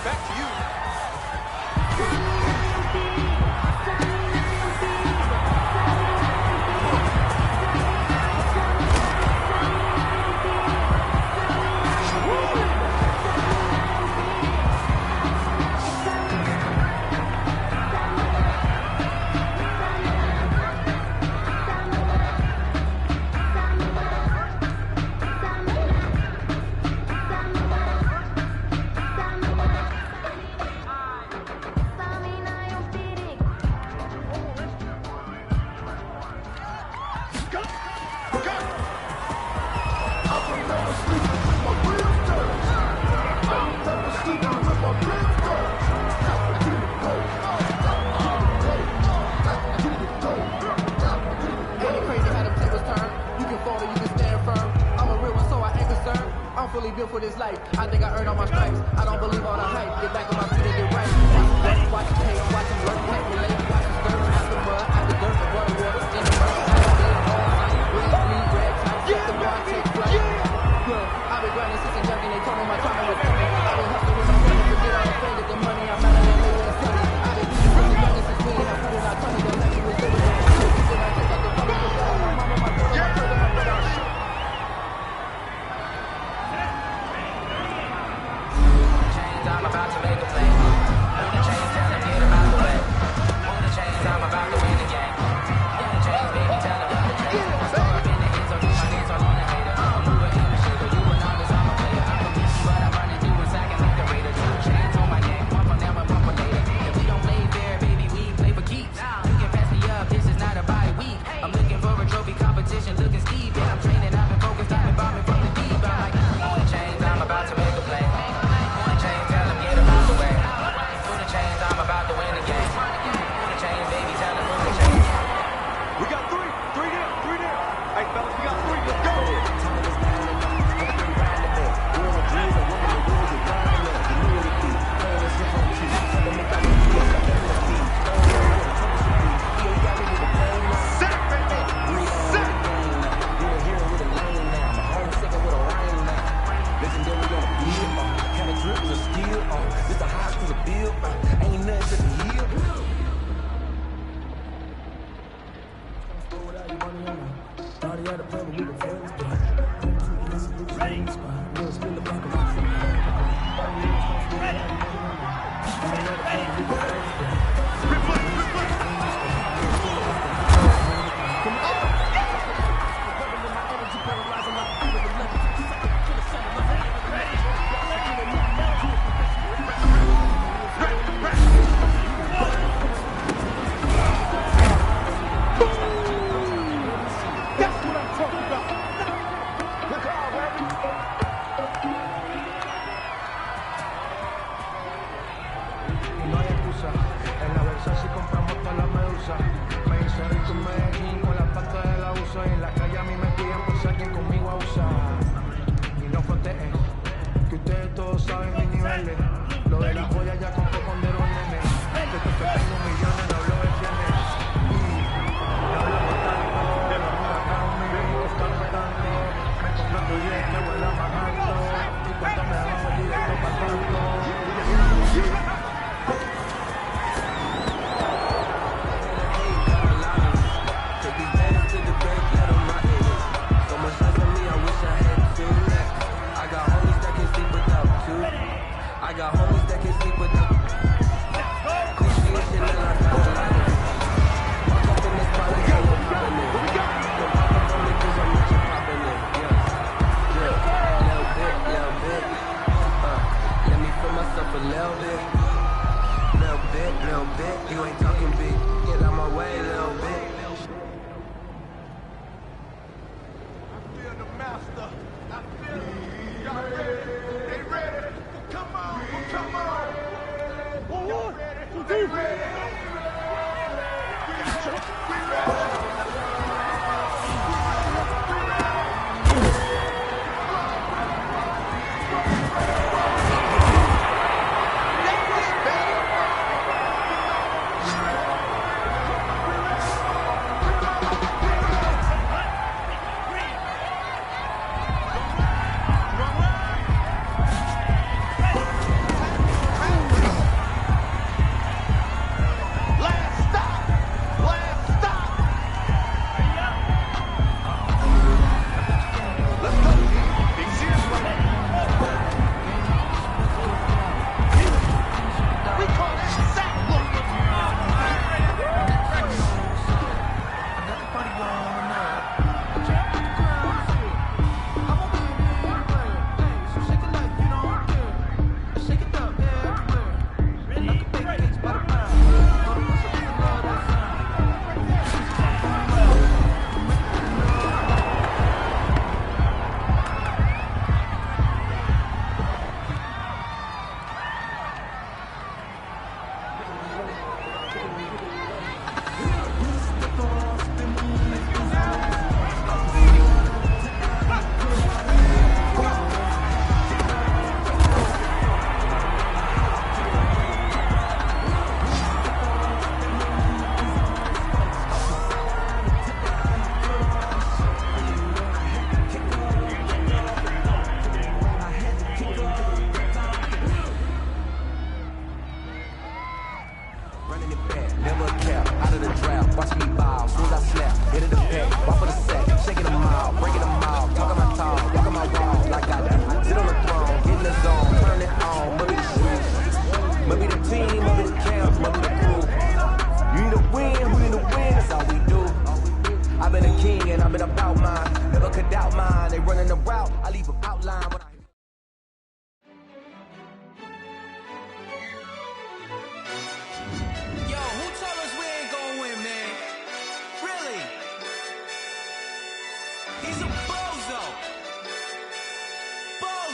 Back to you. Built for this life. I think I earned all my stripes. I don't believe all the hype. Get back on my feet and get right. Watch them hate, watch them work, can't relate. Watch them stir out the mud, out the dirt, water, in the mud. Bleed red, tight, set the bar, take flight. Look, I've been grinding since a youngin'. They told me my time was coming. I've been hustling when I'm running, forget all the fame, get the money. I'm out of that later and silly. I've been doing since a youngin' since we ain't had food in our tummy. Don't let me was living. Then I take out the money, put that on my mama, my daughter, my brother, my brother. I'm about to make a play. Move the chains, tell them get about the way. Move the chains, I'm about to win the game. Move the chains, baby, tell them about the chains. Throw up in the hands, or do my dance all on the hater. I'm moving in the shaker, you a novice, I'm a player. I'm a beast, but I'm running through a second like a raider. Two chains on my neck, one for now and one for later. If we don't play fair, baby, we play for keeps. You can pass me up, this is not a bye week. I'm looking for a trophy competition, looking steep. And I'm training, I've been focused, I've been bombing from the deep. I'm like, move the chains, I'm about to make a play. I'm about to win the game. Move the chains, baby, tell them move the chains. We got three down. Hey, fellas, we got three. Let's go.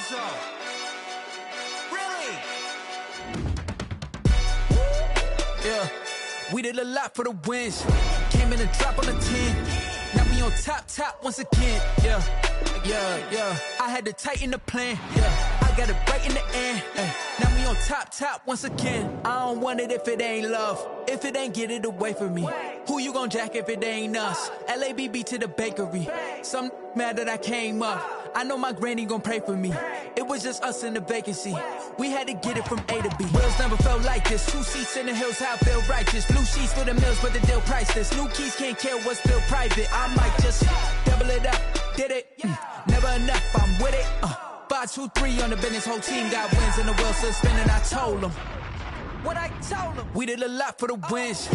Bozo. Really? Yeah, we did a lot for the wins. Came in and dropped on the 10. Now we on top once again. Yeah. I had to tighten the plan. Yeah, I got it right in the end. Now we on top once again. I don't want it if it ain't love. If it ain't, get it away from me. Who you gon' jack if it ain't us? LABB to the bakery. Some mad that I came up. I know my granny gon' pray for me. It was just us in the vacancy. We had to get it from A to B. Wheels never felt like this. 2 seats in the hills, how I feel righteous. Blue sheets for the mills, but the deal priceless. New keys can't care what's still private. I might just double it up. Did it? Never enough, I'm with it. 5, 2, 3 on the business. Whole team got wins and the wheels still spinning. I told them what I told them. We did a lot for the wins.